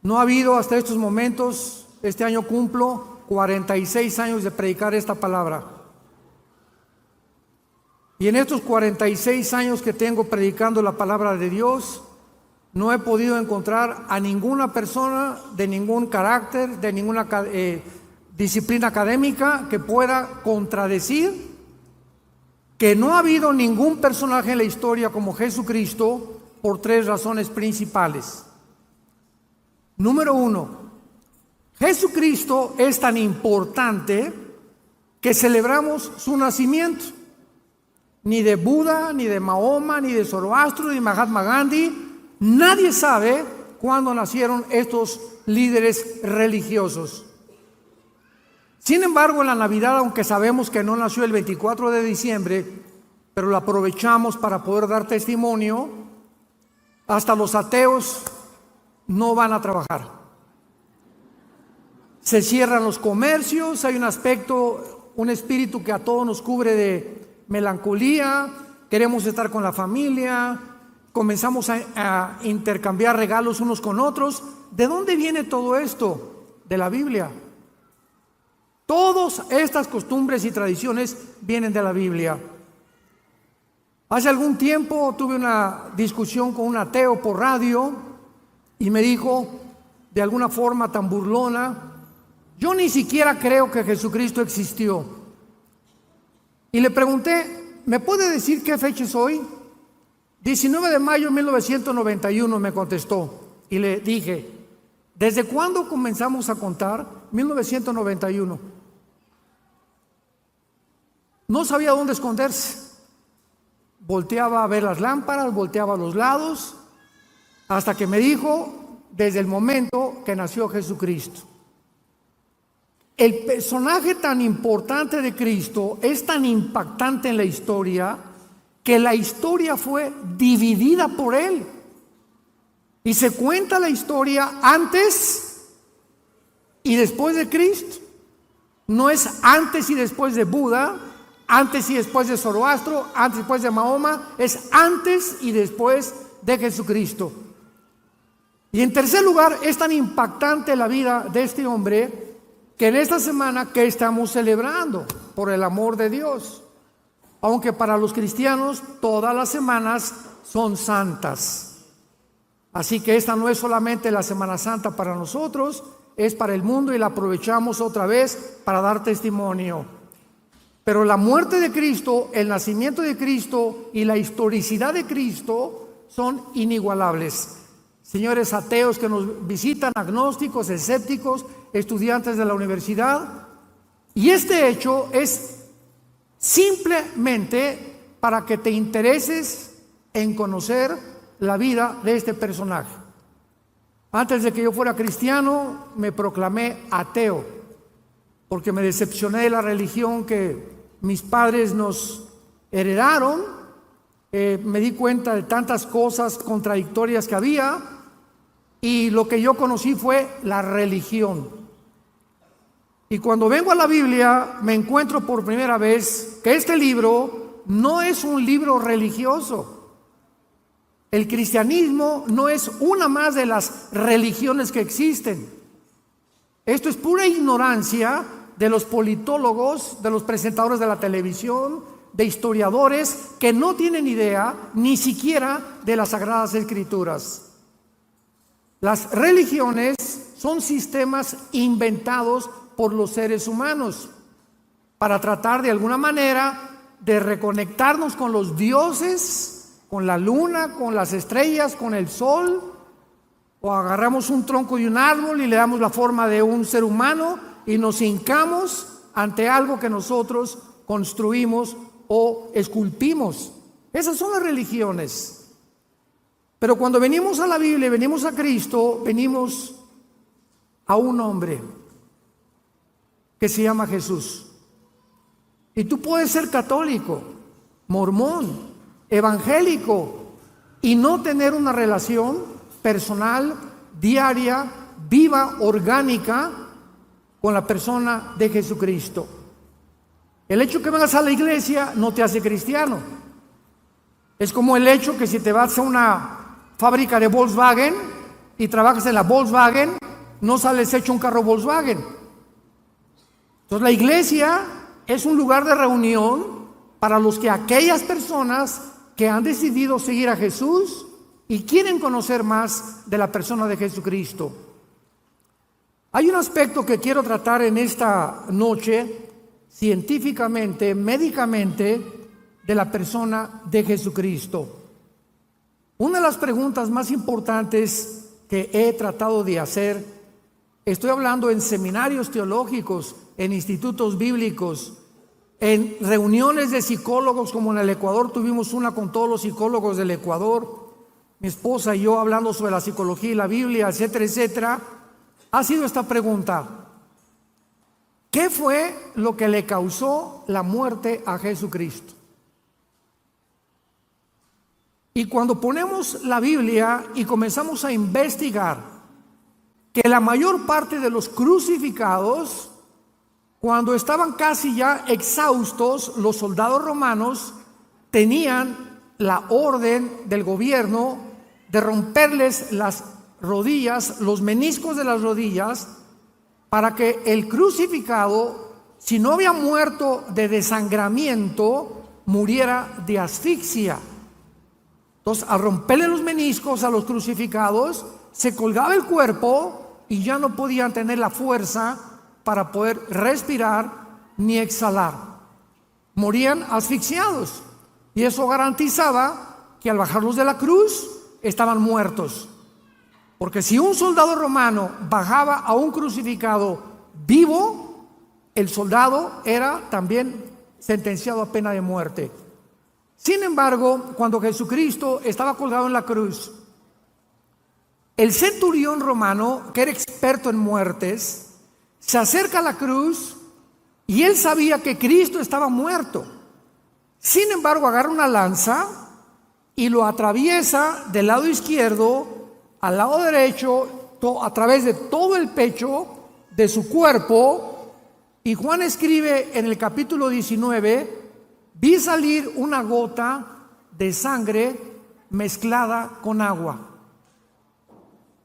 No ha habido hasta estos momentos, este año cumplo 46 años de predicar esta palabra. Y en estos 46 años que tengo predicando la palabra de Dios, no he podido encontrar a ninguna persona de ningún carácter, de ninguna disciplina académica que pueda contradecir que no ha habido ningún personaje en la historia como Jesucristo por tres razones principales. Número uno, Jesucristo es tan importante que celebramos su nacimiento. Ni de Buda, ni de Mahoma, ni de Zoroastro, ni de Mahatma Gandhi, nadie sabe cuándo nacieron estos líderes religiosos. Sin embargo, en la Navidad, aunque sabemos que no nació el 24 de diciembre, pero lo aprovechamos para poder dar testimonio, hasta los ateos no van a trabajar. Se cierran los comercios, hay un espíritu que a todos nos cubre de melancolía, queremos estar con la familia, comenzamos a intercambiar regalos unos con otros. ¿De dónde viene todo esto? De la Biblia. Todas estas costumbres y tradiciones vienen de la Biblia. Hace algún tiempo tuve una discusión con un ateo por radio y me dijo de alguna forma tan burlona: yo ni siquiera creo que Jesucristo existió. Y le pregunté: ¿me puede decir qué fecha es hoy? 19 de mayo de 1991, me contestó. Y le dije: ¿desde cuándo comenzamos a contar? 1991. No sabía dónde esconderse. Volteaba a ver las lámparas, volteaba a los lados, hasta que me dijo: desde el momento que nació Jesucristo. El personaje tan importante de Cristo es tan impactante en la historia que la historia fue dividida por él. Y se cuenta la historia antes y después de Cristo. No es antes y después de Buda, antes y después de Zoroastro, antes y después de Mahoma, es antes y después de Jesucristo. Y en tercer lugar, es tan impactante la vida de este hombre que en esta semana que estamos celebrando por el amor de Dios, aunque para los cristianos todas las semanas son santas. Así que esta no es solamente la Semana Santa para nosotros, es para el mundo y la aprovechamos otra vez para dar testimonio. Pero la muerte de Cristo, el nacimiento de Cristo y la historicidad de Cristo son inigualables. Señores ateos que nos visitan, agnósticos, escépticos, estudiantes de la universidad, y este hecho es simplemente para que te intereses en conocer la vida de este personaje. Antes de que yo fuera cristiano, me proclamé ateo, porque me decepcioné de la religión que mis padres nos heredaron. Me di cuenta de tantas cosas contradictorias que había, y lo que yo conocí fue la religión. Y cuando vengo a la Biblia, me encuentro por primera vez que este libro no es un libro religioso. El cristianismo no es una más de las religiones que existen. Esto es pura ignorancia de los politólogos, de los presentadores de la televisión, de historiadores que no tienen idea ni siquiera de las Sagradas Escrituras. Las religiones son sistemas inventados por los seres humanos para tratar de alguna manera de reconectarnos con los dioses, con la luna, con las estrellas, con el sol. O agarramos un tronco de un árbol y le damos la forma de un ser humano y nos hincamos ante algo que nosotros construimos o esculpimos. Esas son las religiones. Pero cuando venimos a la Biblia, venimos a Cristo, venimos a un hombre que se llama Jesús. Y tú puedes ser católico, mormón, evangélico y no tener una relación personal, diaria, viva, orgánica con la persona de Jesucristo. El hecho que vengas a la iglesia no te hace cristiano. Es como el hecho que si te vas a una fábrica de Volkswagen y trabajas en la Volkswagen, no sales hecho un carro Volkswagen. Entonces la iglesia es un lugar de reunión para aquellas personas que han decidido seguir a Jesús y quieren conocer más de la persona de Jesucristo. Hay un aspecto que quiero tratar en esta noche, científicamente, médicamente, de la persona de Jesucristo. Una de las preguntas más importantes que he tratado de hacer, estoy hablando en seminarios teológicos, en institutos bíblicos, en reuniones de psicólogos, como en el Ecuador tuvimos una con todos los psicólogos del Ecuador, mi esposa y yo hablando sobre la psicología y la Biblia, etcétera, etcétera, ha sido esta pregunta: ¿qué fue lo que le causó la muerte a Jesucristo? Y cuando ponemos la Biblia y comenzamos a investigar que la mayor parte de los crucificados, cuando estaban casi ya exhaustos, los soldados romanos tenían la orden del gobierno de romperles las rodillas, los meniscos de las rodillas, para que el crucificado, si no había muerto de desangramiento, muriera de asfixia. Entonces, al romperle los meniscos a los crucificados, se colgaba el cuerpo y ya no podían tener la fuerza para poder respirar ni exhalar. Morían asfixiados, y eso garantizaba que al bajarlos de la cruz estaban muertos. Porque si un soldado romano bajaba a un crucificado vivo, el soldado era también sentenciado a pena de muerte. Sin embargo, cuando Jesucristo estaba colgado en la cruz, el centurión romano, que era experto en muertes, se acerca a la cruz y él sabía que Cristo estaba muerto. Sin embargo, agarra una lanza y lo atraviesa del lado izquierdo al lado derecho, a través de todo el pecho de su cuerpo. Y Juan escribe en el capítulo 19: vi salir una gota de sangre mezclada con agua.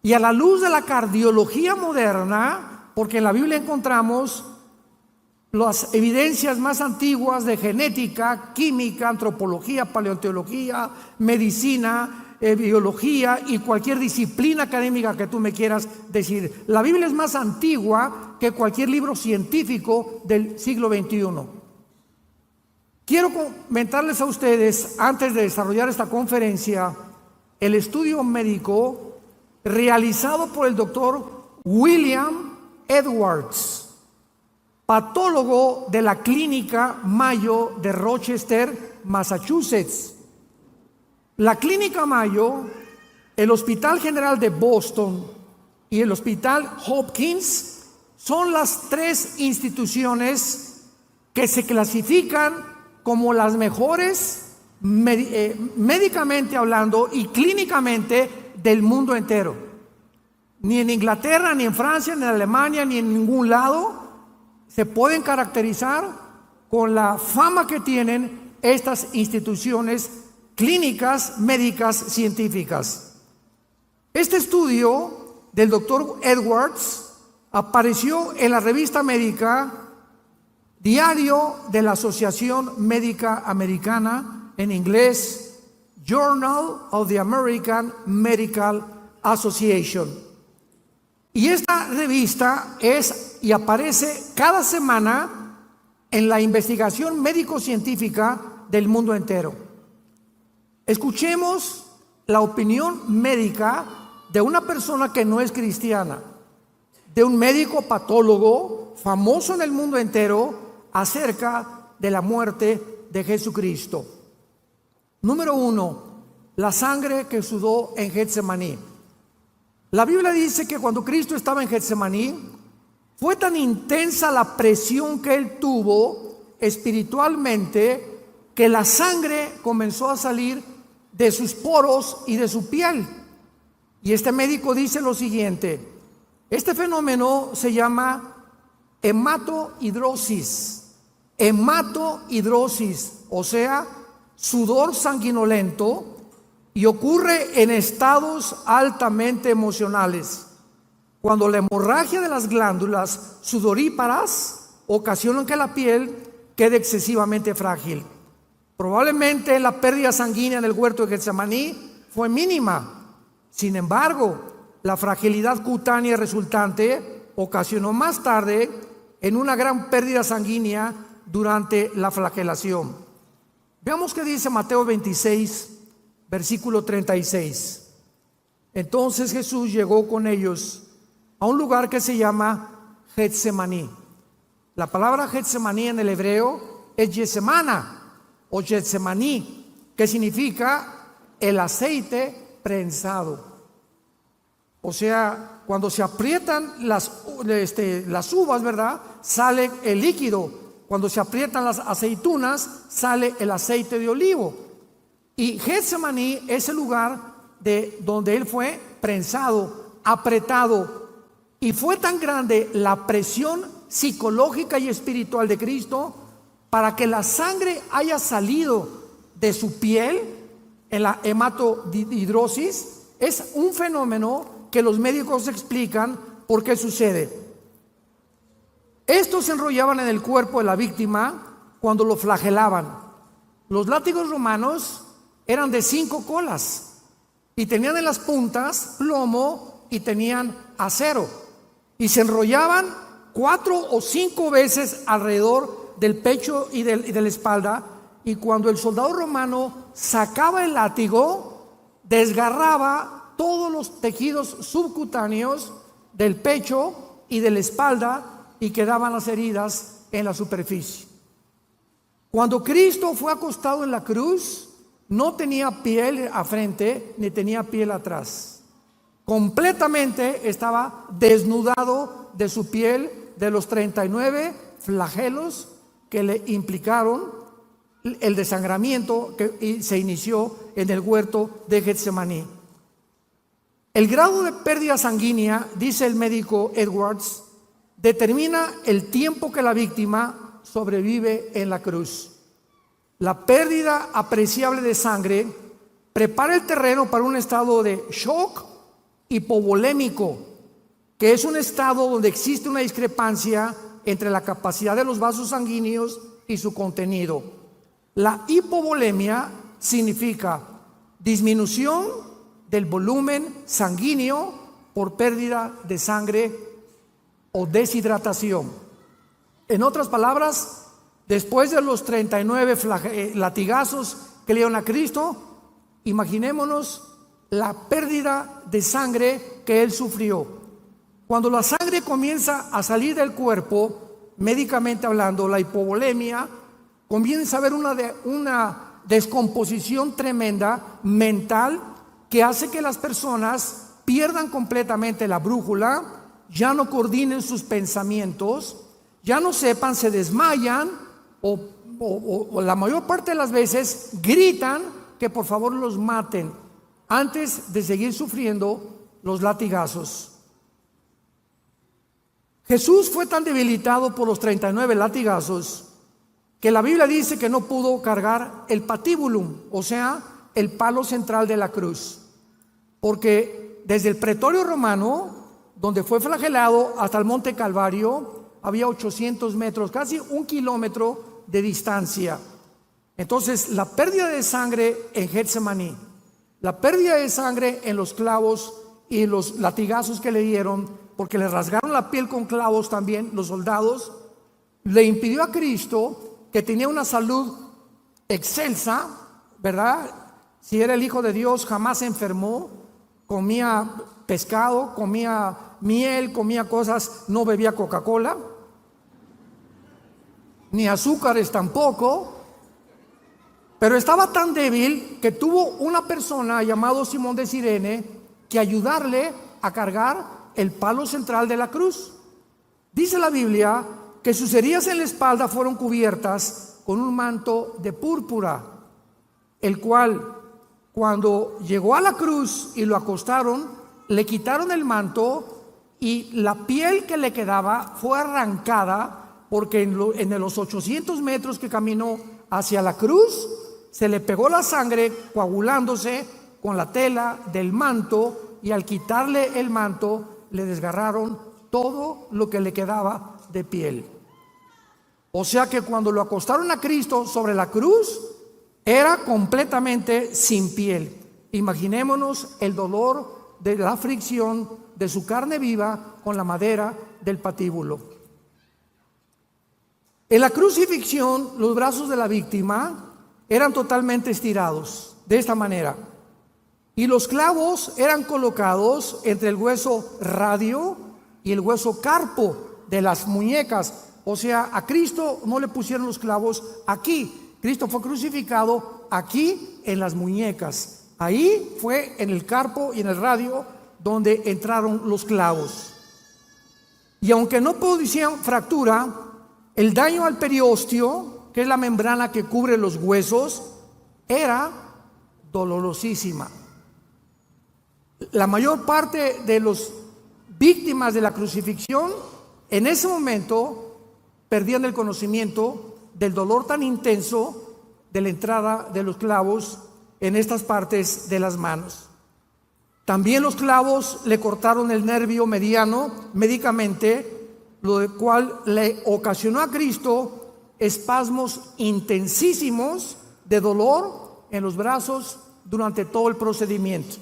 Y a la luz de la cardiología moderna, porque en la Biblia encontramos las evidencias más antiguas de genética, química, antropología, paleontología, medicina, biología y cualquier disciplina académica que tú me quieras decir. La Biblia es más antigua que cualquier libro científico del siglo XXI. Quiero comentarles a ustedes, antes de desarrollar esta conferencia, el estudio médico realizado por el doctor William Edwards, patólogo de la Clínica Mayo de Rochester, Massachusetts. La Clínica Mayo, el Hospital General de Boston y el Hospital Hopkins son las tres instituciones que se clasifican como las mejores médicamente hablando y clínicamente del mundo entero. Ni en Inglaterra, ni en Francia, ni en Alemania, ni en ningún lado se pueden caracterizar con la fama que tienen estas instituciones clínicas, médicas, científicas. Este estudio del doctor Edwards apareció en la revista médica Diario de la Asociación Médica Americana, en inglés Journal of the American Medical Association. Y esta revista aparece cada semana en la investigación médico-científica del mundo entero. Escuchemos la opinión médica de una persona que no es cristiana, de un médico patólogo famoso en el mundo entero acerca de la muerte de Jesucristo. Número 1, la sangre que sudó en Getsemaní. La Biblia dice que cuando Cristo estaba en Getsemaní, fue tan intensa la presión que él tuvo espiritualmente que la sangre comenzó a salir de sus poros y de su piel. Y este médico dice lo siguiente: este fenómeno se llama hematohidrosis. Hematohidrosis, o sea, sudor sanguinolento. y ocurre en estados altamente emocionales, cuando la hemorragia de las glándulas sudoríparas ocasiona que la piel quede excesivamente frágil. Probablemente la pérdida sanguínea en el huerto de Getsemaní fue mínima. Sin embargo, la fragilidad cutánea resultante ocasionó más tarde en una gran pérdida sanguínea durante la flagelación. Veamos qué dice Mateo 26, versículo 36. Entonces Jesús llegó con ellos a un lugar que se llama Getsemaní. La palabra Getsemaní en el hebreo es Getsemana o Getsemaní, que significa el aceite prensado. O sea, cuando se aprietan las uvas, ¿verdad?, sale el líquido. Cuando se aprietan las aceitunas, sale el aceite de olivo. Y Getsemaní es el lugar donde él fue prensado, apretado. Y fue tan grande la presión psicológica y espiritual de Cristo para que la sangre haya salido de su piel en la hematodihidrosis. Es un fenómeno que los médicos explican por qué sucede. Estos se enrollaban en el cuerpo de la víctima cuando lo flagelaban. Los látigos romanos eran de 5 colas y tenían en las puntas plomo y tenían acero, y se enrollaban 4 o 5 veces alrededor del pecho y de la espalda, y cuando el soldado romano sacaba el látigo, desgarraba todos los tejidos subcutáneos del pecho y de la espalda, y quedaban las heridas en la superficie. Cuando Cristo fue acostado en la cruz, no tenía piel a frente ni tenía piel atrás. Completamente estaba desnudado de su piel, de los 39 flagelos que le implicaron el desangramiento que se inició en el huerto de Getsemaní. El grado de pérdida sanguínea, dice el médico Edwards, determina el tiempo que la víctima sobrevive en la cruz. La pérdida apreciable de sangre prepara el terreno para un estado de shock hipovolémico, que es un estado donde existe una discrepancia entre la capacidad de los vasos sanguíneos y su contenido. La hipovolemia significa disminución del volumen sanguíneo por pérdida de sangre o deshidratación. En otras palabras, después de los 39 latigazos que le dieron a Cristo, imaginémonos la pérdida de sangre que él sufrió. Cuando la sangre comienza a salir del cuerpo, médicamente hablando, la hipovolemia, comienza a haber una descomposición tremenda mental que hace que las personas pierdan completamente la brújula, ya no coordinen sus pensamientos, ya no sepan, se desmayan o la mayor parte de las veces gritan que por favor los maten antes de seguir sufriendo los latigazos. Jesús fue tan debilitado por los 39 latigazos que la Biblia dice que no pudo cargar el patibulum, o sea, el palo central de la cruz, porque desde el pretorio romano, donde fue flagelado, hasta el monte Calvario, había 800 metros, casi 1 kilómetro de distancia. Entonces, la pérdida de sangre en Getsemaní, la pérdida de sangre en los clavos y los latigazos que le dieron, porque le rasgaron la piel con clavos también los soldados, le impidió a Cristo, que tenía una salud excelsa, ¿verdad? Si era el Hijo de Dios, jamás se enfermó, comía pescado, comía miel, comía cosas, no bebía Coca-Cola, ni azúcares tampoco, pero estaba tan débil que tuvo una persona llamado Simón de Cirene que ayudarle a cargar el palo central de la cruz. Dice la Biblia que sus heridas en la espalda fueron cubiertas con un manto de púrpura, el cual, cuando llegó a la cruz y lo acostaron, le quitaron el manto y la piel que le quedaba fue arrancada, porque en los 800 metros que caminó hacia la cruz se le pegó la sangre coagulándose con la tela del manto, y al quitarle el manto le desgarraron todo lo que le quedaba de piel. O sea que cuando lo acostaron a Cristo sobre la cruz, era completamente sin piel. Imaginémonos el dolor de la fricción de su carne viva con la madera del patíbulo. En la crucifixión, los brazos de la víctima eran totalmente estirados, de esta manera. Y los clavos eran colocados entre el hueso radio y el hueso carpo de las muñecas. O sea, a Cristo no le pusieron los clavos aquí. Cristo fue crucificado aquí en las muñecas. Ahí fue en el carpo y en el radio donde entraron los clavos. Y aunque no producían fractura, el daño al periósteo, que es la membrana que cubre los huesos, era dolorosísima. La mayor parte de las víctimas de la crucifixión en ese momento perdían el conocimiento del dolor tan intenso de la entrada de los clavos en estas partes de las manos. También los clavos le cortaron el nervio mediano médicamente, lo cual le ocasionó a Cristo espasmos intensísimos de dolor en los brazos durante todo el procedimiento.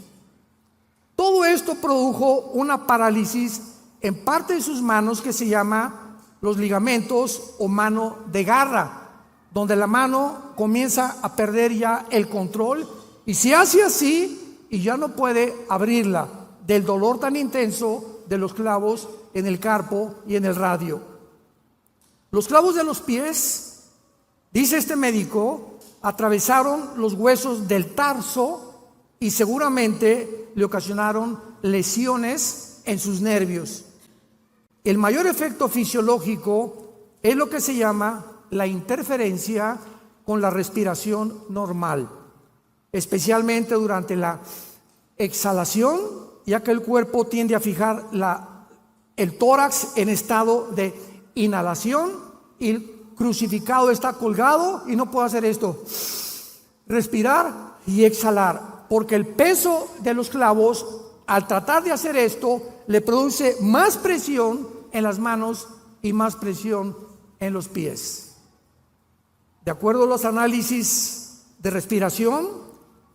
Todo esto produjo una parálisis en parte de sus manos que se llama los ligamentos o mano de garra, donde la mano comienza a perder ya el control y se hace así y ya no puede abrirla del dolor tan intenso de los clavos en el carpo y en el radio. Los clavos de los pies, dice este médico, atravesaron los huesos del tarso y seguramente le ocasionaron lesiones en sus nervios. El mayor efecto fisiológico es lo que se llama la interferencia con la respiración normal, especialmente durante la exhalación, ya que el cuerpo tiende a fijar el tórax en estado de inhalación y el crucificado está colgado y no puede hacer esto, respirar y exhalar, porque el peso de los clavos, al tratar de hacer esto, le produce más presión en las manos y más presión en los pies. De acuerdo a los análisis de respiración,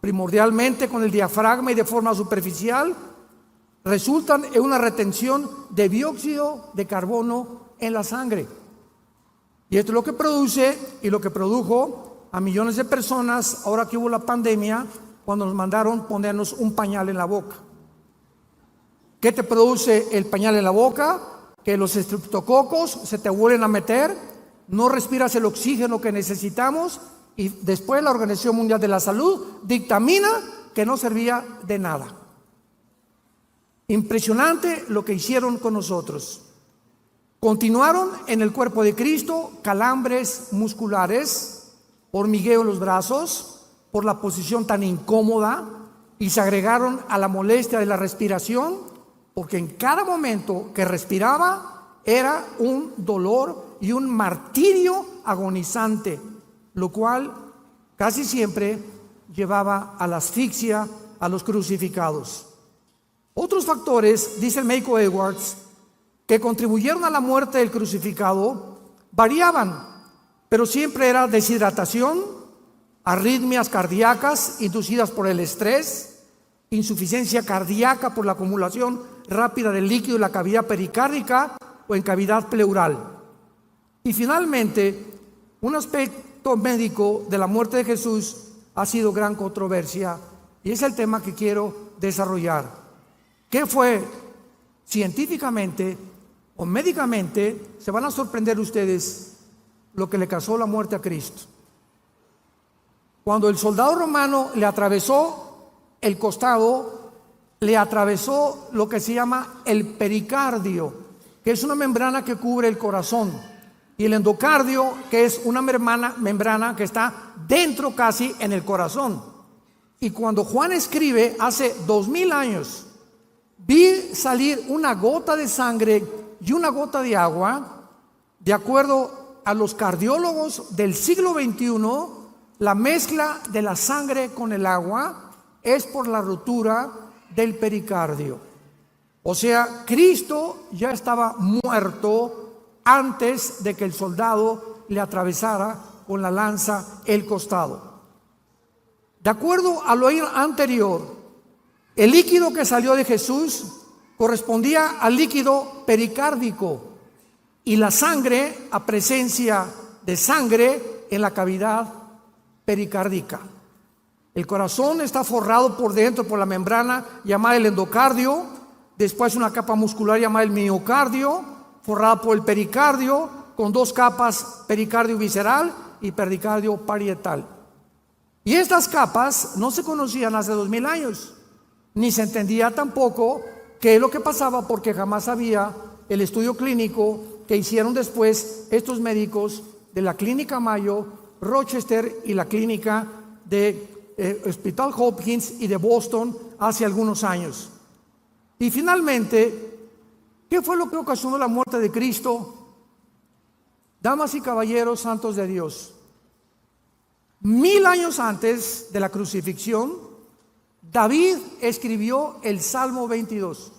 primordialmente con el diafragma y de forma superficial, resultan en una retención de dióxido de carbono en la sangre. Y esto es lo que produce y lo que produjo a millones de personas ahora que hubo la pandemia, cuando nos mandaron ponernos un pañal en la boca. ¿Qué te produce el pañal en la boca? Que los estreptococos se te vuelven a meter, no respiras el oxígeno que necesitamos y después la Organización Mundial de la Salud dictamina que no servía de nada. Impresionante lo que hicieron con nosotros. Continuaron en el cuerpo de Cristo calambres musculares, hormigueo en los brazos por la posición tan incómoda y se agregaron a la molestia de la respiración, porque en cada momento que respiraba era un dolor y un martirio agonizante, lo cual casi siempre llevaba a la asfixia a los crucificados. Otros factores, dice el médico Edwards, que contribuyeron a la muerte del crucificado variaban, pero siempre era deshidratación, arritmias cardíacas inducidas por el estrés, insuficiencia cardíaca por la acumulación rápida del líquido en la cavidad pericárdica o en cavidad pleural. Y finalmente, un aspecto médico de la muerte de Jesús ha sido gran controversia y es el tema que quiero desarrollar. ¿Qué fue científicamente o médicamente? Se van a sorprender ustedes lo que le causó la muerte a Cristo. Cuando el soldado romano le atravesó el costado, le atravesó lo que se llama el pericardio, que es una membrana que cubre el corazón, y el endocardio, que es una membrana que está dentro casi en el corazón. Y cuando Juan escribe hace 2000 años, vi salir una gota de sangre y una gota de agua, de acuerdo a los cardiólogos del siglo XXI, la mezcla de la sangre con el agua es por la rotura del pericardio. O sea, Cristo ya estaba muerto antes de que el soldado le atravesara con la lanza el costado. De acuerdo a lo anterior, el líquido que salió de Jesús correspondía al líquido pericárdico y la sangre a presencia de sangre en la cavidad pericárdica. El corazón está forrado por dentro por la membrana llamada el endocardio, después una capa muscular llamada el miocardio, forrada por el pericardio, con dos capas, pericardio visceral y pericardio parietal. Y estas capas no se conocían hace 2000 años, ni se entendía tampoco qué es lo que pasaba, porque jamás había el estudio clínico que hicieron después estos médicos de la Clínica Mayo, Rochester y la Clínica de Hospital Hopkins y de Boston hace algunos años. Y finalmente, ¿qué fue lo que ocasionó la muerte de Cristo? Damas y caballeros santos de Dios, 1000 años antes de la crucifixión, David escribió el Salmo 22.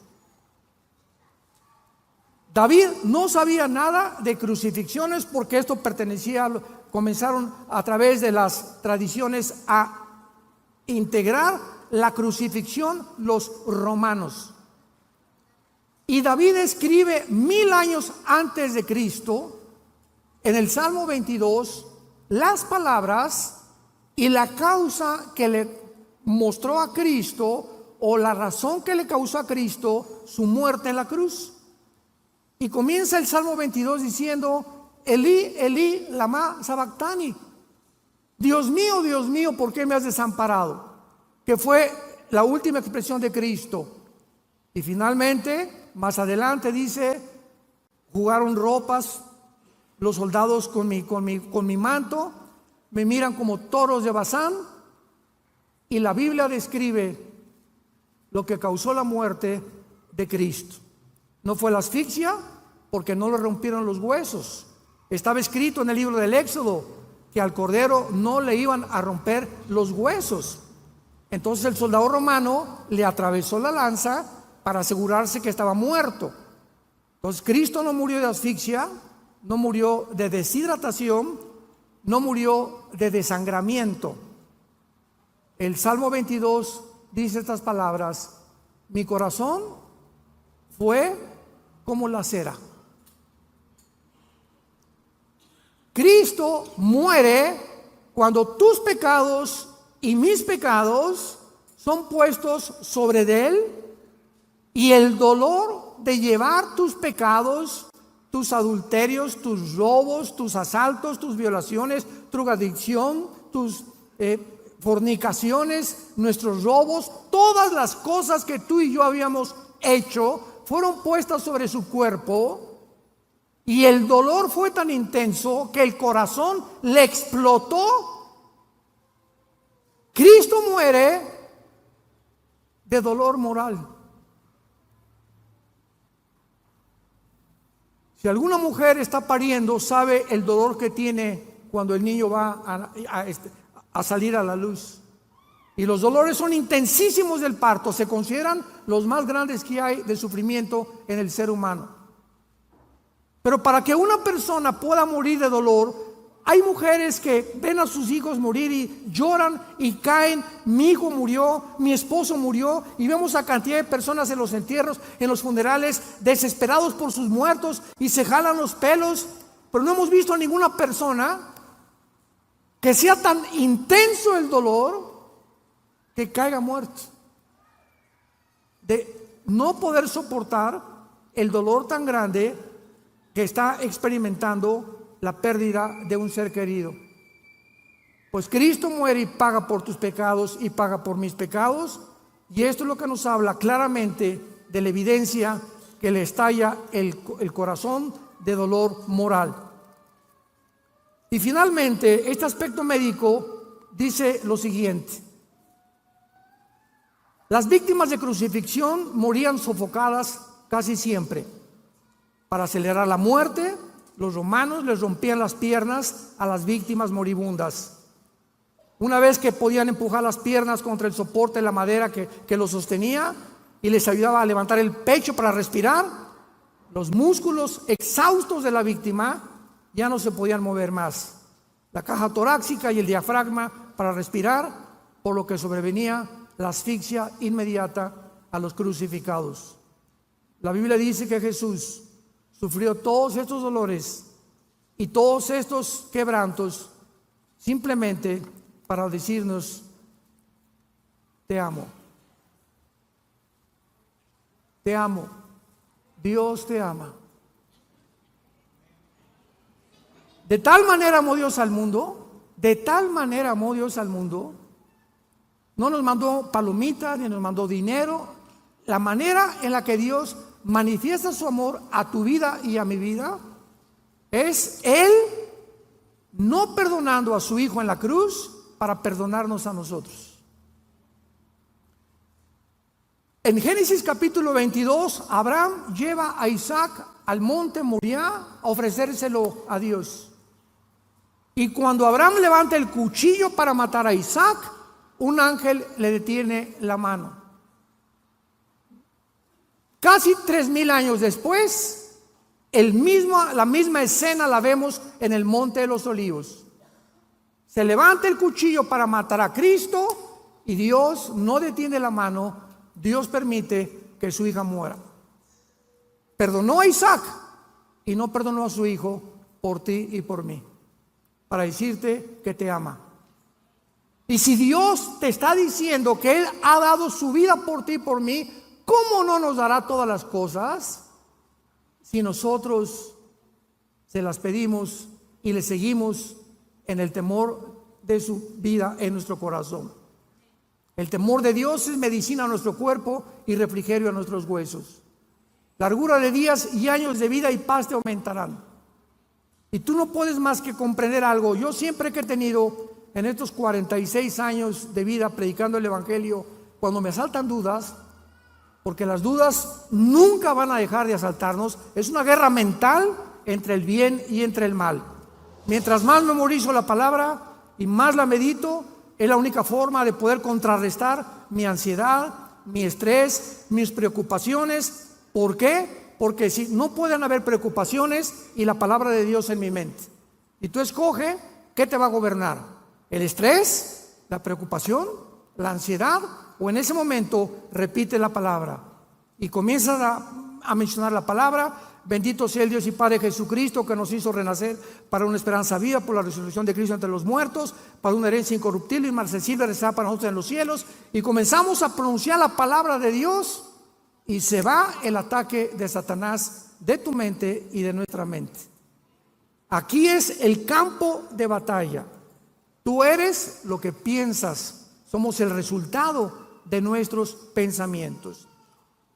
David no sabía nada de crucifixiones, porque esto comenzaron a través de las tradiciones a integrar la crucifixión los romanos. Y David escribe 1000 años antes de Cristo, en el Salmo 22, las palabras y la causa que le mostró a Cristo, o la razón que le causó a Cristo su muerte en la cruz. Y comienza el Salmo 22 diciendo: Elí, Elí, lama sabactani. Dios mío, ¿por qué me has desamparado? Que fue la última expresión de Cristo. Y finalmente, más adelante dice: jugaron ropas los soldados con mi manto, me miran como toros de Bazán. Y la Biblia describe lo que causó la muerte de Cristo. No fue la asfixia, porque no le rompieron los huesos. Estaba escrito en el libro del Éxodo que al cordero no le iban a romper los huesos. Entonces el soldado romano le atravesó la lanza para asegurarse que estaba muerto. Entonces Cristo no murió de asfixia, no murió de deshidratación, no murió de desangramiento. El Salmo 22 dice estas palabras: mi corazón fue como la cera. Cristo muere cuando tus pecados y mis pecados son puestos sobre de él, y el dolor de llevar tus pecados, tus adulterios, tus robos, tus asaltos, tus violaciones, tu drogadicción, tus fornicaciones, nuestros robos, todas las cosas que tú y yo habíamos hecho fueron puestas sobre su cuerpo. Y el dolor fue tan intenso que el corazón le explotó. Cristo muere de dolor moral. Si alguna mujer está pariendo, sabe el dolor que tiene cuando el niño va a salir a la luz. Y los dolores son intensísimos del parto, se consideran los más grandes que hay de sufrimiento en el ser humano. Pero para que una persona pueda morir de dolor, hay mujeres que ven a sus hijos morir y lloran y caen: mi hijo murió, mi esposo murió. Y vemos a cantidad de personas en los entierros, en los funerales, desesperados por sus muertos, y se jalan los pelos. Pero no hemos visto a ninguna persona que sea tan intenso el dolor que caiga muerto, de no poder soportar el dolor tan grande que está experimentando la pérdida de un ser querido. Pues Cristo muere y paga por tus pecados y paga por mis pecados. Y esto es lo que nos habla claramente de la evidencia que le estalla el corazón de dolor moral. Y finalmente, este aspecto médico dice lo siguiente: las víctimas de crucifixión morían sofocadas casi siempre. Para acelerar la muerte, los romanos les rompían las piernas a las víctimas moribundas. Una vez que podían empujar las piernas contra el soporte de la madera que los sostenía y les ayudaba a levantar el pecho para respirar, los músculos exhaustos de la víctima ya no se podían mover más. La caja torácica y el diafragma para respirar, por lo que sobrevenía la asfixia inmediata a los crucificados. La Biblia dice que Jesús sufrió todos estos dolores y todos estos quebrantos simplemente para decirnos: te amo, te amo, Dios te ama. De tal manera amó Dios al mundo, de tal manera amó Dios al mundo. No nos mandó palomitas ni nos mandó dinero. La manera en la que Dios manifiesta su amor a tu vida y a mi vida es Él no perdonando a su Hijo en la cruz para perdonarnos a nosotros. En Génesis capítulo 22, Abraham lleva a Isaac al monte Moriah a ofrecérselo a Dios. Y cuando Abraham levanta el cuchillo para matar a Isaac, un ángel le detiene la mano. Casi 3000 años después, la misma escena la vemos en el Monte de los Olivos. Se levanta el cuchillo para matar a Cristo y Dios no detiene la mano. Dios permite que su hija muera. Perdonó a Isaac y no perdonó a su hijo por ti y por mí, para decirte que te ama. Y si Dios te está diciendo que Él ha dado su vida por ti y por mí, ¿cómo no nos dará todas las cosas si nosotros se las pedimos y le seguimos en el temor de su vida en nuestro corazón? El temor de Dios es medicina a nuestro cuerpo y refrigerio a nuestros huesos. Largura de días y años de vida y paz te aumentarán. Y tú no puedes más que comprender algo. Yo siempre que he tenido en estos 46 años de vida predicando el Evangelio, cuando me asaltan dudas, porque las dudas nunca van a dejar de asaltarnos, es una guerra mental entre el bien y entre el mal. Mientras más memorizo la palabra y más la medito, es la única forma de poder contrarrestar mi ansiedad, mi estrés, mis preocupaciones. ¿Por qué? Porque si no pueden haber preocupaciones y la palabra de Dios en mi mente. Y tú escoge qué te va a gobernar: el estrés, la preocupación, la ansiedad, o en ese momento repite la palabra y comienzas a mencionar la palabra. Bendito sea el Dios y Padre Jesucristo, que nos hizo renacer para una esperanza viva por la resurrección de Cristo entre los muertos, para una herencia incorruptible y inmarcesible reservada para nosotros en los cielos. Y comenzamos a pronunciar la palabra de Dios y se va el ataque de Satanás de tu mente y de nuestra mente. Aquí es el campo de batalla. Tú eres lo que piensas. Somos el resultado de nuestros pensamientos.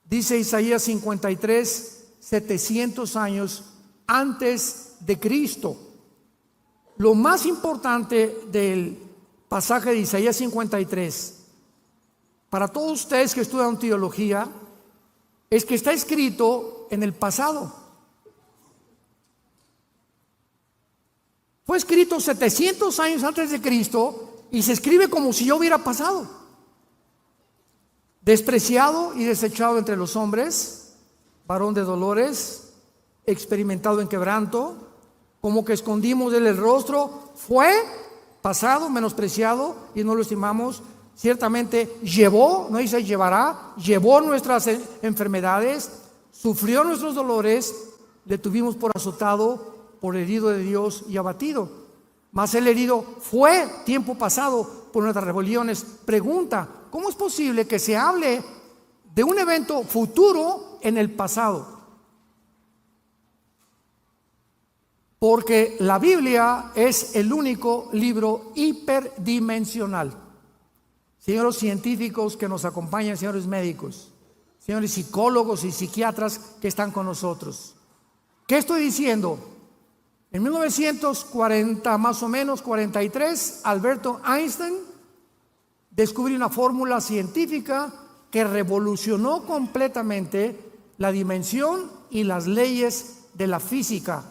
Dice Isaías 53, 700 años antes de Cristo. Lo más importante del pasaje de Isaías 53, para todos ustedes que estudian teología, es que está escrito en el pasado. Fue escrito 700 años antes de Cristo y se escribe como si ya hubiera pasado. Despreciado y desechado entre los hombres, varón de dolores, experimentado en quebranto, como que escondimos de él el rostro. Fue pasado, menospreciado y no lo estimamos. Ciertamente llevó, no dice llevará, llevó nuestras enfermedades, sufrió nuestros dolores, le tuvimos por azotado, por herido de Dios y abatido. Mas el herido fue tiempo pasado por nuestras rebeliones. Pregunta: ¿cómo es posible que se hable de un evento futuro en el pasado? Porque la Biblia es el único libro hiperdimensional. Señores científicos que nos acompañan, señores médicos, señores psicólogos y psiquiatras que están con nosotros, ¿qué estoy diciendo? En 1940, más o menos 43, Alberto Einstein descubrió una fórmula científica que revolucionó completamente la dimensión y las leyes de la física.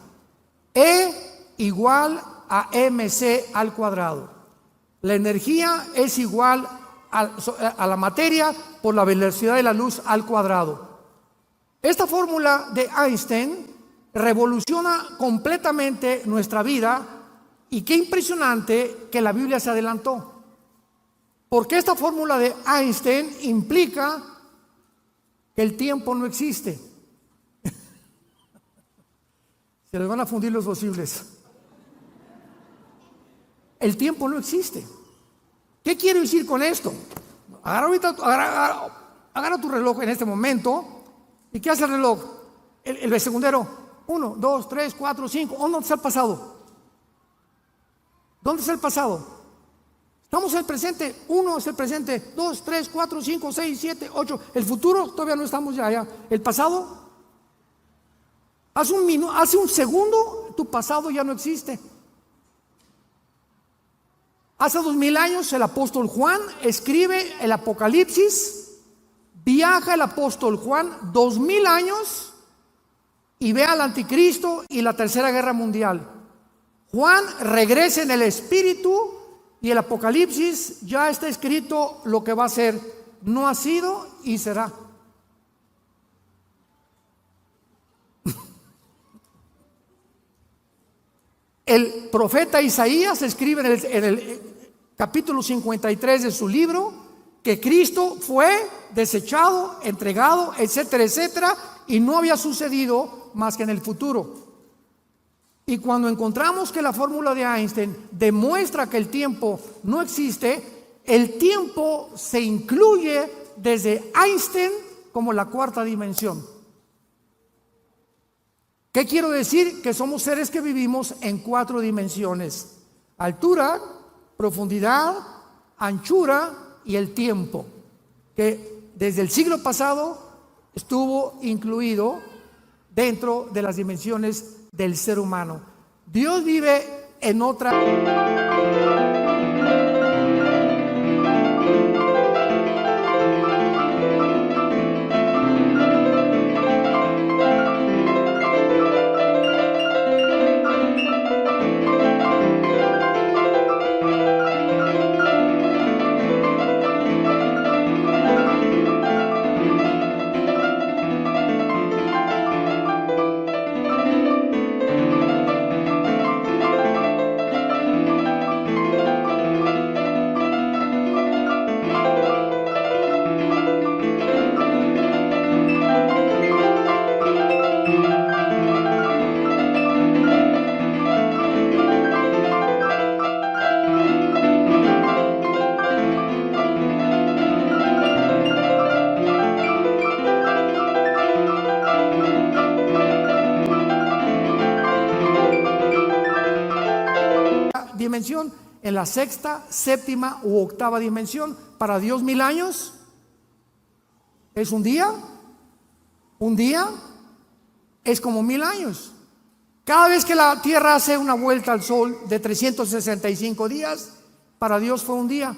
E igual a mc al cuadrado. La energía es igual a la materia por la velocidad de la luz al cuadrado. Esta fórmula de Einstein revoluciona completamente nuestra vida, y qué impresionante que la Biblia se adelantó. Porque esta fórmula de Einstein implica que el tiempo no existe. Se les van a fundir los fusibles. El tiempo no existe. ¿Qué quiero decir con esto? Agarra tu reloj en este momento. ¿Y qué hace el reloj? El segundero. 1, 2, 3, 4, 5. ¿Dónde está el pasado? ¿Dónde está el pasado? Estamos en el presente. 1 es el presente. 2, 3, 4, 5, 6, 7, 8. El futuro todavía no estamos allá. El pasado. Hace un segundo tu pasado ya no existe. Hace 2000 años el apóstol Juan escribe el Apocalipsis. Viaja el apóstol Juan 2000 años y ve al anticristo y la tercera guerra mundial. Juan regresa en el espíritu y el Apocalipsis ya está escrito lo que va a ser. No ha sido y será. El profeta Isaías escribe en el capítulo 53 de su libro que Cristo fue desechado, entregado, etcétera, etcétera, y no había sucedido más que en el futuro. Y cuando encontramos que la fórmula de Einstein demuestra que el tiempo no existe, el tiempo se incluye desde Einstein como la cuarta dimensión. ¿Qué quiero decir? Que somos seres que vivimos en 4 dimensiones: altura, profundidad, anchura y el tiempo, que desde el siglo pasado estuvo incluido dentro de las dimensiones del ser humano. Dios vive en otra. Dimensión, en la sexta, séptima u octava dimensión. Para Dios 1000 años es un día es como 1000 años. Cada vez que la tierra hace una vuelta al sol de 365 días, para Dios fue un día.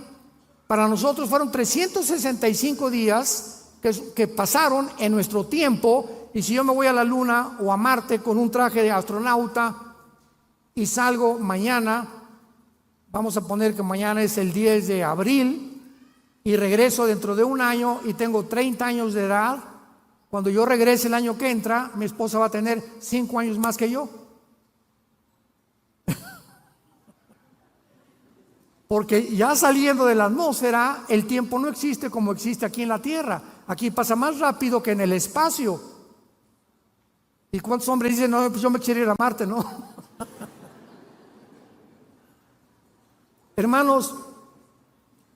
Para nosotros fueron 365 días que pasaron en nuestro tiempo. Y si yo me voy a la luna o a Marte con un traje de astronauta y salgo mañana, vamos a poner que mañana es el 10 de abril y regreso dentro de un año y tengo 30 años de edad. Cuando yo regrese el año que entra, mi esposa va a tener 5 años más que yo. Porque ya saliendo de la atmósfera, el tiempo no existe como existe aquí en la Tierra. Aquí pasa más rápido que en el espacio. ¿Y cuántos hombres dicen, no, pues yo me quiero ir a Marte, no? Hermanos,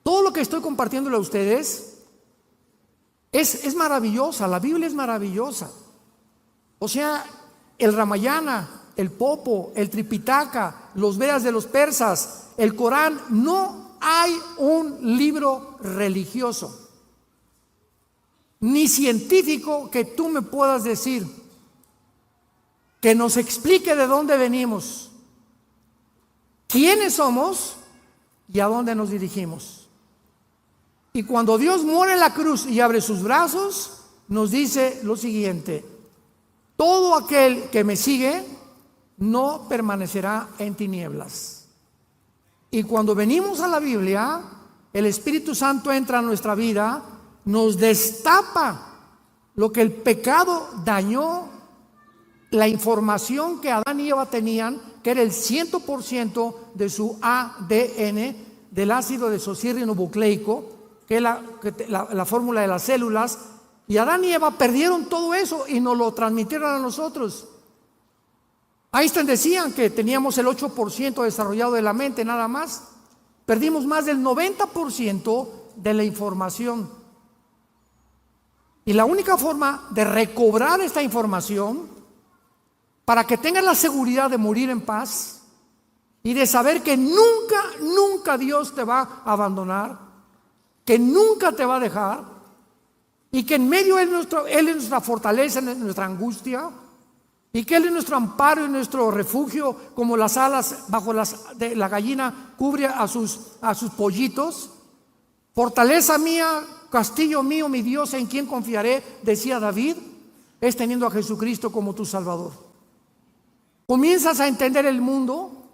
todo lo que estoy compartiéndole a ustedes es maravillosa. La Biblia es maravillosa. O sea, el Ramayana, el Popo, el Tripitaka, los Vedas de los persas, el Corán, no hay un libro religioso ni científico que tú me puedas decir que nos explique de dónde venimos, quiénes somos y a dónde nos dirigimos. Y cuando Dios muere en la cruz y abre sus brazos, nos dice lo siguiente: todo aquel que me sigue no permanecerá en tinieblas. Y cuando venimos a la Biblia, el Espíritu Santo entra a nuestra vida, nos destapa lo que el pecado dañó, la información que Adán y Eva tenían, que era el 100% de su ADN, del ácido desoxirribonucleico, que es la fórmula de las células. Y Adán y Eva perdieron todo eso y nos lo transmitieron a nosotros. Einstein decían que teníamos el 8% desarrollado de la mente nada más. Perdimos más del 90% de la información. Y la única forma de recobrar esta información, para que tengas la seguridad de morir en paz y de saber que nunca, nunca Dios te va a abandonar, que nunca te va a dejar, y que en medio Él es nuestra fortaleza, nuestra angustia, y que Él es nuestro amparo y nuestro refugio, como las alas bajo de la gallina cubre a sus pollitos. Fortaleza mía, castillo mío, mi Dios, en quien confiaré, decía David, es teniendo a Jesucristo como tu Salvador. Comienzas a entender el mundo.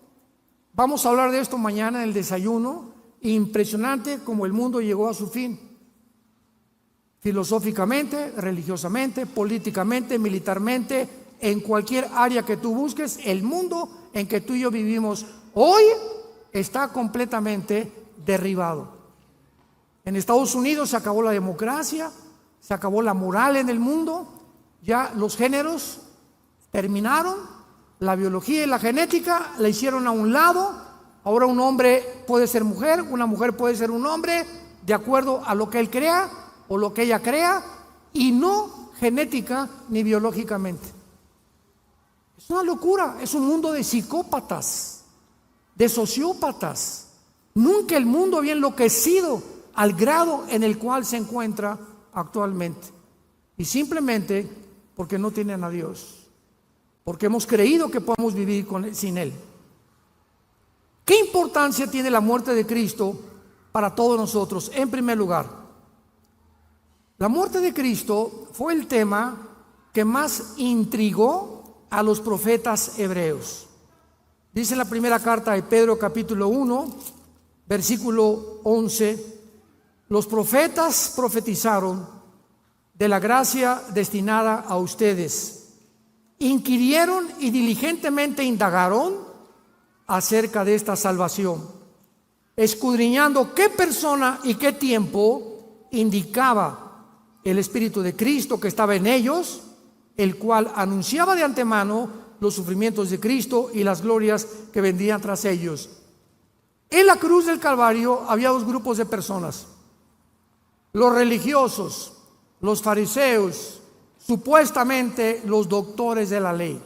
Vamos a hablar de esto mañana en el desayuno. Impresionante como el mundo llegó a su fin. Filosóficamente, religiosamente, políticamente, militarmente, en cualquier área que tú busques, el mundo en que tú y yo vivimos hoy está completamente derribado. En Estados Unidos se acabó la democracia, se acabó la moral en el mundo, ya los géneros terminaron, la biología y la genética la hicieron a un lado. Ahora un hombre puede ser mujer, una mujer puede ser un hombre, de acuerdo a lo que él crea o lo que ella crea, y no genética ni biológicamente. Es una locura, es un mundo de psicópatas, de sociópatas. Nunca el mundo había enloquecido al grado en el cual se encuentra actualmente. Y simplemente porque no tienen a Dios, porque hemos creído que podemos vivir sin Él. ¿Qué importancia tiene la muerte de Cristo para todos nosotros? En primer lugar, la muerte de Cristo fue el tema que más intrigó a los profetas hebreos. Dice en la primera carta de Pedro, capítulo 1, versículo 11, los profetas profetizaron de la gracia destinada a ustedes. Inquirieron y diligentemente indagaron acerca de esta salvación, escudriñando qué persona y qué tiempo indicaba el Espíritu de Cristo que estaba en ellos, el cual anunciaba de antemano los sufrimientos de Cristo y las glorias que vendrían tras ellos. En la cruz del Calvario había dos grupos de personas: los religiosos, los fariseos, supuestamente los doctores de la ley,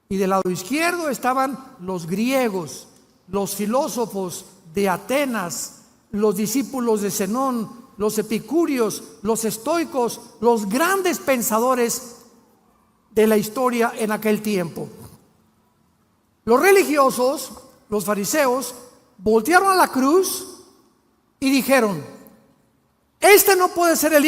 y del lado izquierdo estaban los griegos, los filósofos de Atenas, los discípulos de Zenón, los epicúreos, los estoicos, los grandes pensadores de la historia en aquel tiempo. Los religiosos, los fariseos, voltearon a la cruz y dijeron: este no puede ser el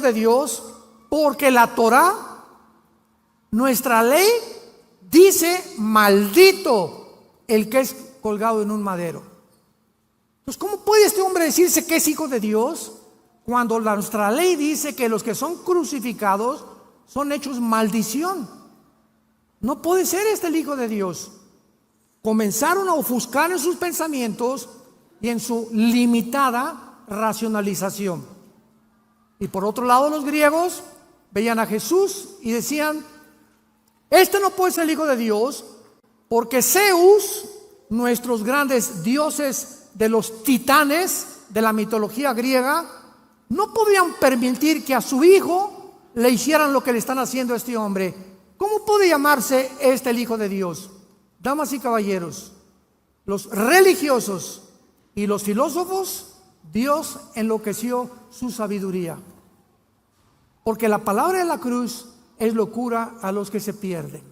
de Dios, porque la Torá, nuestra ley, dice: maldito el que es colgado en un madero. Entonces, ¿cómo puede este hombre decirse que es hijo de Dios cuando nuestra ley dice que los que son crucificados son hechos maldición? No puede ser este el hijo de Dios. comenzaron a ofuscar en sus pensamientos y en su limitada racionalización. Y por otro lado, los griegos veían a Jesús y decían: este no puede ser el Hijo de Dios, porque Zeus, nuestros grandes dioses de los titanes de la mitología griega, no podían permitir que a su hijo le hicieran lo que le están haciendo a este hombre. ¿Cómo puede llamarse este el Hijo de Dios? Damas y caballeros, los religiosos y los filósofos, Dios enloqueció su sabiduría, porque la palabra de la cruz es locura a los que se pierden.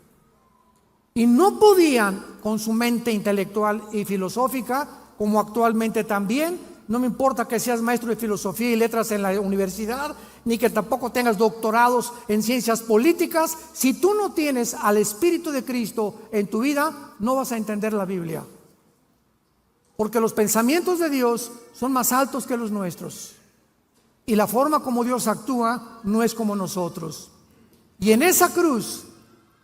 Y no podían, con su mente intelectual y filosófica, como actualmente también, no me importa que seas maestro de filosofía y letras en la universidad, ni que tampoco tengas doctorados en ciencias políticas, si tú no tienes al Espíritu de Cristo en tu vida, no vas a entender la Biblia. Porque los pensamientos de Dios son más altos que los nuestros. Y la forma como Dios actúa no es como nosotros. Y en esa cruz,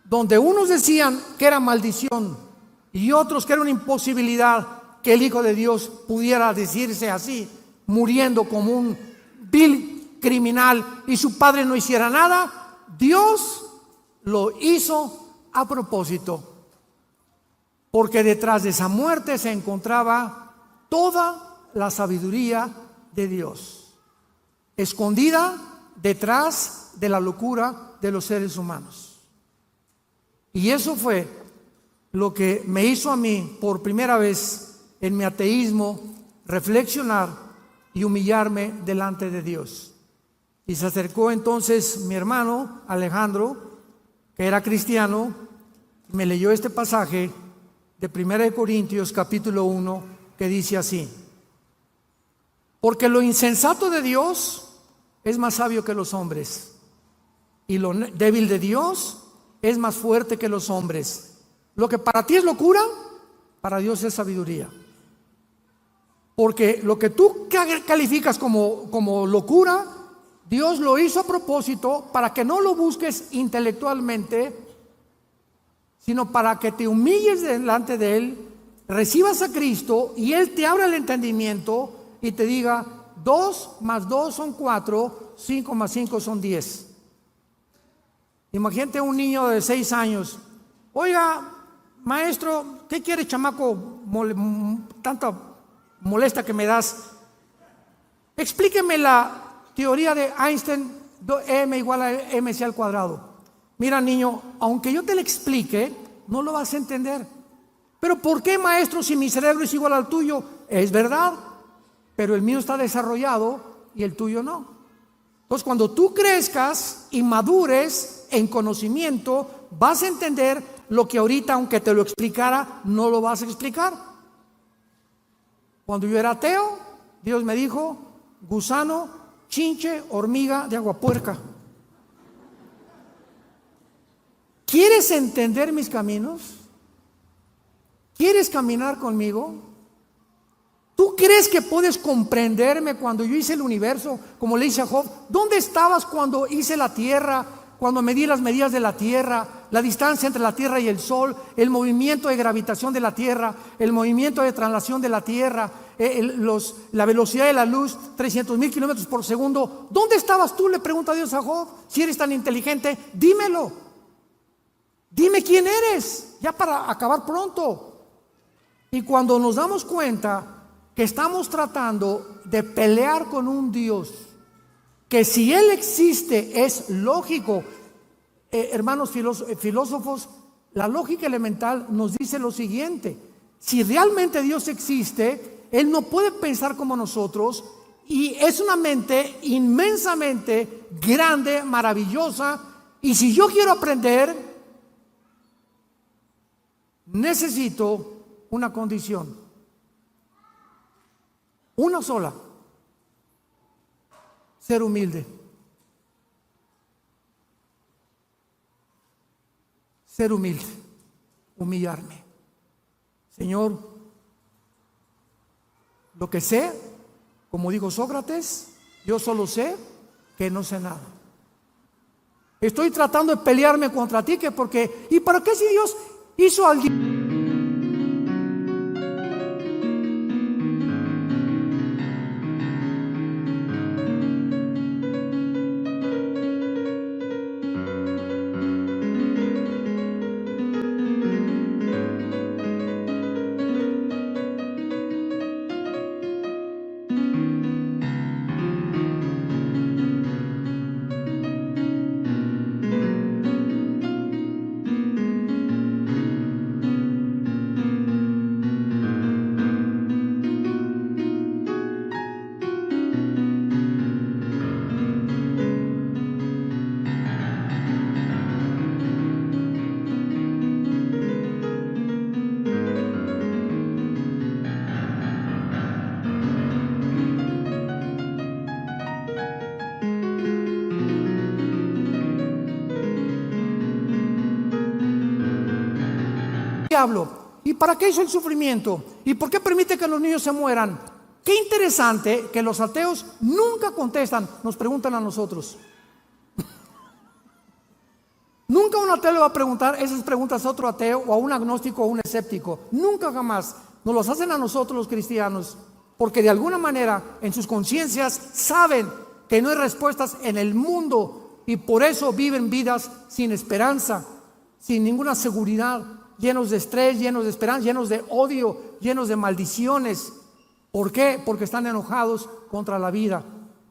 donde unos decían que era maldición y otros que era una imposibilidad que el Hijo de Dios pudiera decirse así, muriendo como un vil criminal y su padre no hiciera nada, Dios lo hizo a propósito, porque detrás de esa muerte se encontraba toda la sabiduría de Dios, escondida detrás de la locura de los seres humanos. Y eso fue lo que me hizo a mí por primera vez en mi ateísmo reflexionar y humillarme delante de Dios. Y se acercó entonces mi hermano Alejandro, que era cristiano, y me leyó este pasaje de 1 Corintios capítulo 1, que dice así: porque lo insensato de Dios es más sabio que los hombres, y lo débil de Dios es más fuerte que los hombres. Lo que para ti es locura, para Dios es sabiduría. Porque lo que tú calificas como locura, Dios lo hizo a propósito para que no lo busques intelectualmente, sino para que te humilles delante de Él, recibas a Cristo y Él te abra el entendimiento y te diga: 2 más 2 son 4, 5 más 5 son 10. Imagínate un niño de 6 años: oiga, maestro, ¿qué quiere, chamaco? Tanta molesta que me das. Explíqueme la teoría de Einstein, m igual a mc al cuadrado. Mira, niño, aunque yo te la explique, no lo vas a entender. Pero ¿por qué, maestro, si mi cerebro es igual al tuyo? Es verdad, pero el mío está desarrollado y el tuyo no. Entonces, cuando tú crezcas y madures en conocimiento, vas a entender lo que ahorita, aunque te lo explicara, no lo vas a explicar. Cuando yo era ateo, Dios me dijo: gusano, chinche, hormiga de agua puerca. ¿Quieres entender mis caminos? ¿Quieres caminar conmigo? ¿Tú crees que puedes comprenderme cuando yo hice el universo? Como le dice a Job: ¿dónde estabas cuando hice la tierra? Cuando medí las medidas de la tierra, la distancia entre la tierra y el sol, el movimiento de gravitación de la tierra, el movimiento de traslación de la tierra, la velocidad de la luz, 300,000 kilómetros por segundo. ¿Dónde estabas tú? Le pregunta Dios a Job. Si eres tan inteligente, dímelo. Dime quién eres, ya para acabar pronto. Y cuando nos damos cuenta que estamos tratando de pelear con un Dios, que si Él existe es lógico, hermanos filósofos, la lógica elemental nos dice lo siguiente: si realmente Dios existe, Él no puede pensar como nosotros, y es una mente inmensamente grande, maravillosa, y si yo quiero aprender, necesito una condición, una sola: ser humilde. Ser humilde, humillarme. Señor, lo que sé, como dijo Sócrates, yo solo sé que no sé nada. Estoy tratando de pelearme contra ti, ¿y para qué si Dios hizo al diablo? ¿Y para qué hizo el sufrimiento? ¿Y por qué permite que los niños se mueran? Qué interesante que los ateos nunca contestan, nos preguntan a nosotros. Nunca un ateo le va a preguntar esas preguntas a otro ateo o a un agnóstico o a un escéptico. Nunca jamás. Nos los hacen a nosotros los cristianos, porque de alguna manera en sus conciencias saben que no hay respuestas en el mundo y por eso viven vidas sin esperanza, sin ninguna seguridad, llenos de estrés, llenos de esperanza, llenos de odio, llenos de maldiciones. ¿Por qué? Porque están enojados contra la vida,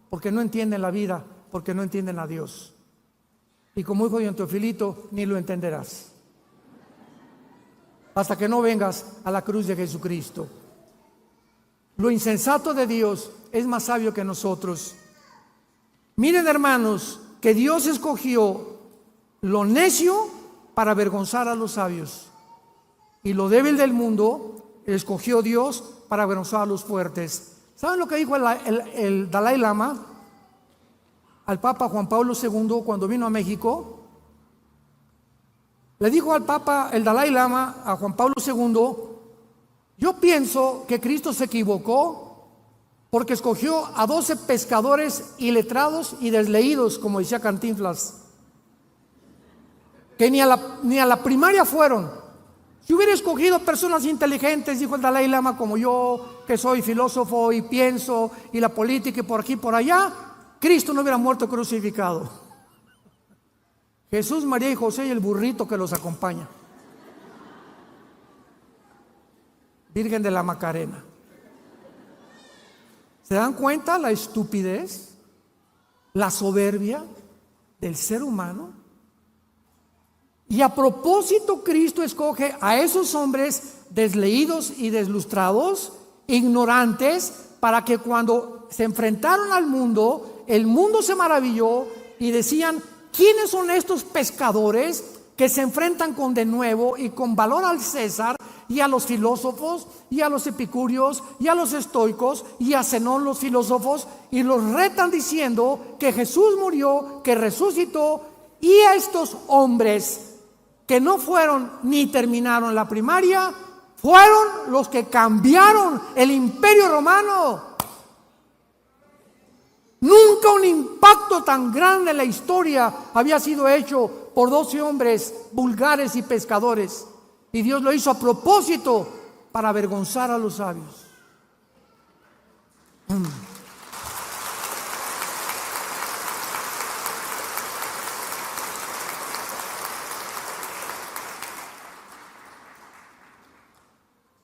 porque no entienden la vida, porque no entienden a Dios. Y como dijo don Teofilito, ni lo entenderás hasta que no vengas a la cruz de Jesucristo. Lo insensato de Dios es más sabio que nosotros. Miren, hermanos, que Dios escogió lo necio para avergonzar a los sabios, y lo débil del mundo escogió Dios para avergonzar a los fuertes. ¿Saben lo que dijo el Dalai Lama al Papa Juan Pablo II cuando vino a México? Le dijo al Papa, el Dalai Lama, a Juan Pablo II: yo pienso que Cristo se equivocó porque escogió a 12 pescadores iletrados y desleídos, como decía Cantinflas, que ni a la primaria fueron. Si hubiera escogido personas inteligentes, dijo el Dalai Lama, como yo, que soy filósofo y pienso, y la política y por aquí y por allá, Cristo no hubiera muerto crucificado. Jesús, María y José y el burrito que los acompaña. Virgen de la Macarena. ¿Se dan cuenta la estupidez, la soberbia del ser humano? Y a propósito, Cristo escoge a esos hombres desleídos y deslustrados, ignorantes, para que cuando se enfrentaron al mundo, el mundo se maravilló y decían: ¿quiénes son estos pescadores que se enfrentan con denuedo y con valor al César y a los filósofos y a los epicúreos y a los estoicos y a Zenón, los filósofos, y los retan diciendo que Jesús murió, que resucitó? Y a estos hombres que no fueron ni terminaron la primaria fueron los que cambiaron el Imperio Romano. Nunca un impacto tan grande en la historia había sido hecho por 12 hombres vulgares y pescadores. Y Dios lo hizo a propósito para avergonzar a los sabios.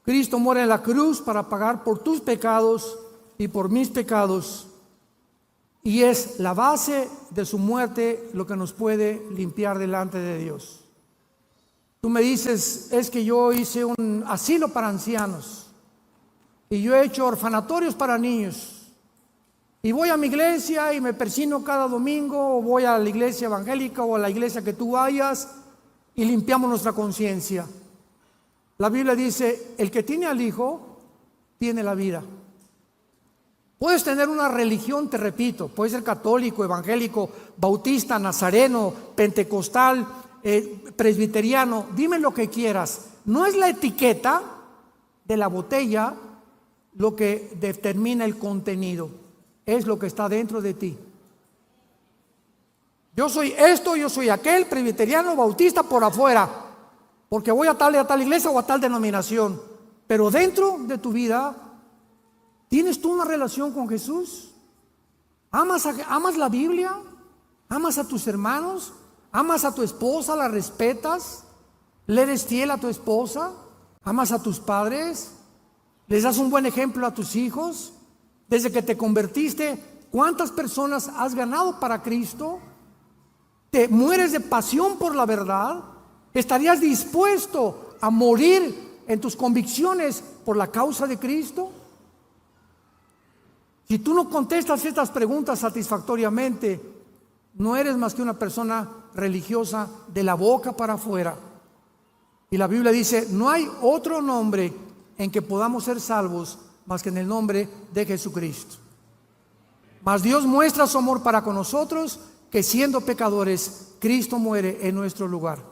Cristo muere en la cruz para pagar por tus pecados y por mis pecados. Y es la base de su muerte lo que nos puede limpiar delante de Dios. Tú me dices: es que yo hice un asilo para ancianos y yo he hecho orfanatorios para niños y voy a mi iglesia y me persino cada domingo, o voy a la iglesia evangélica o a la iglesia que tú vayas y limpiamos nuestra conciencia. La Biblia dice: el que tiene al Hijo tiene la vida. Puedes tener una religión, te repito, puedes ser católico, evangélico, bautista, nazareno, pentecostal, presbiteriano, dime lo que quieras. No es la etiqueta de la botella lo que determina el contenido, es lo que está dentro de ti. Yo soy esto, yo soy aquel, presbiteriano, bautista por afuera, porque voy a tal iglesia o a tal denominación, pero dentro de tu vida, ¿tienes tú una relación con Jesús? ¿Amas la Biblia? ¿Amas a tus hermanos? ¿Amas a tu esposa? ¿La respetas? ¿Le eres fiel a tu esposa? ¿Amas a tus padres? ¿Les das un buen ejemplo a tus hijos? Desde que te convertiste, ¿cuántas personas has ganado para Cristo? ¿Te mueres de pasión por la verdad? ¿Estarías dispuesto a morir en tus convicciones por la causa de Cristo? Si tú no contestas estas preguntas satisfactoriamente, no eres más que una persona religiosa de la boca para afuera. Y la Biblia dice: no hay otro nombre en que podamos ser salvos más que en el nombre de Jesucristo. Mas Dios muestra su amor para con nosotros, que siendo pecadores, Cristo muere en nuestro lugar.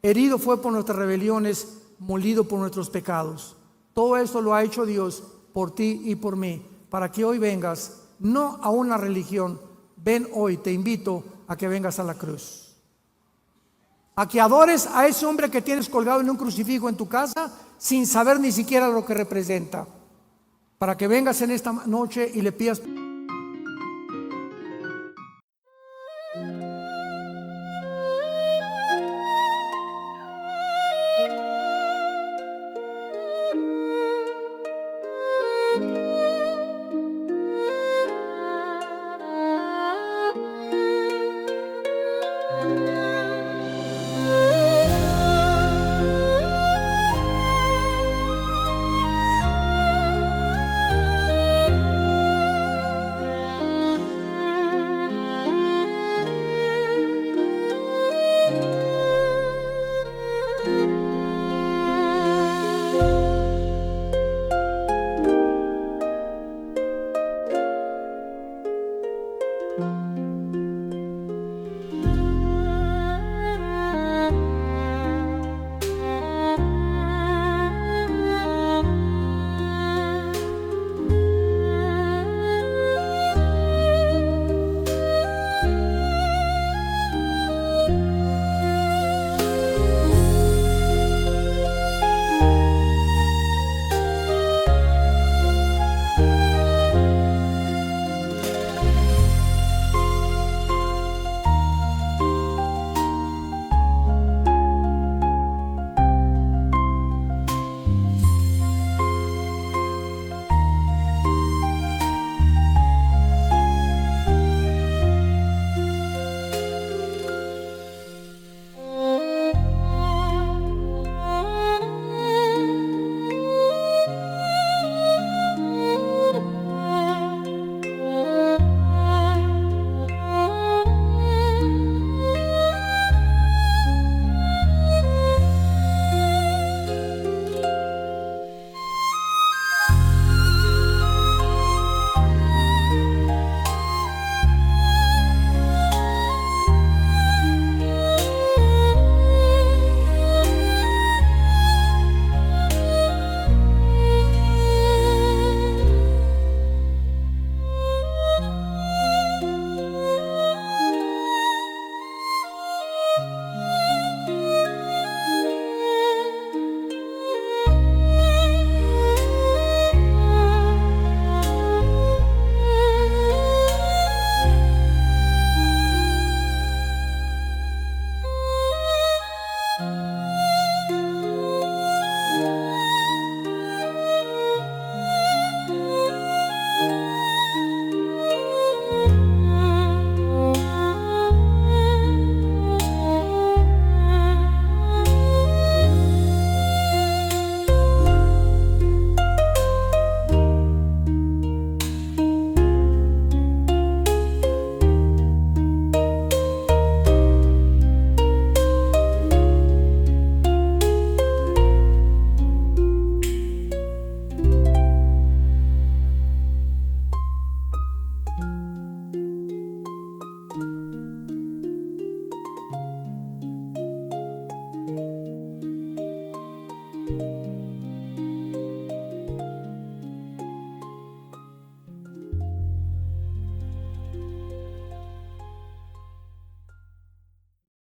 Herido fue por nuestras rebeliones, molido por nuestros pecados. Todo esto lo ha hecho Dios por ti y por mí, para que hoy vengas, no a una religión. Ven hoy, te invito a que vengas a la cruz, a que adores a ese hombre que tienes colgado en un crucifijo en tu casa sin saber ni siquiera lo que representa, para que vengas en esta noche y le pidas.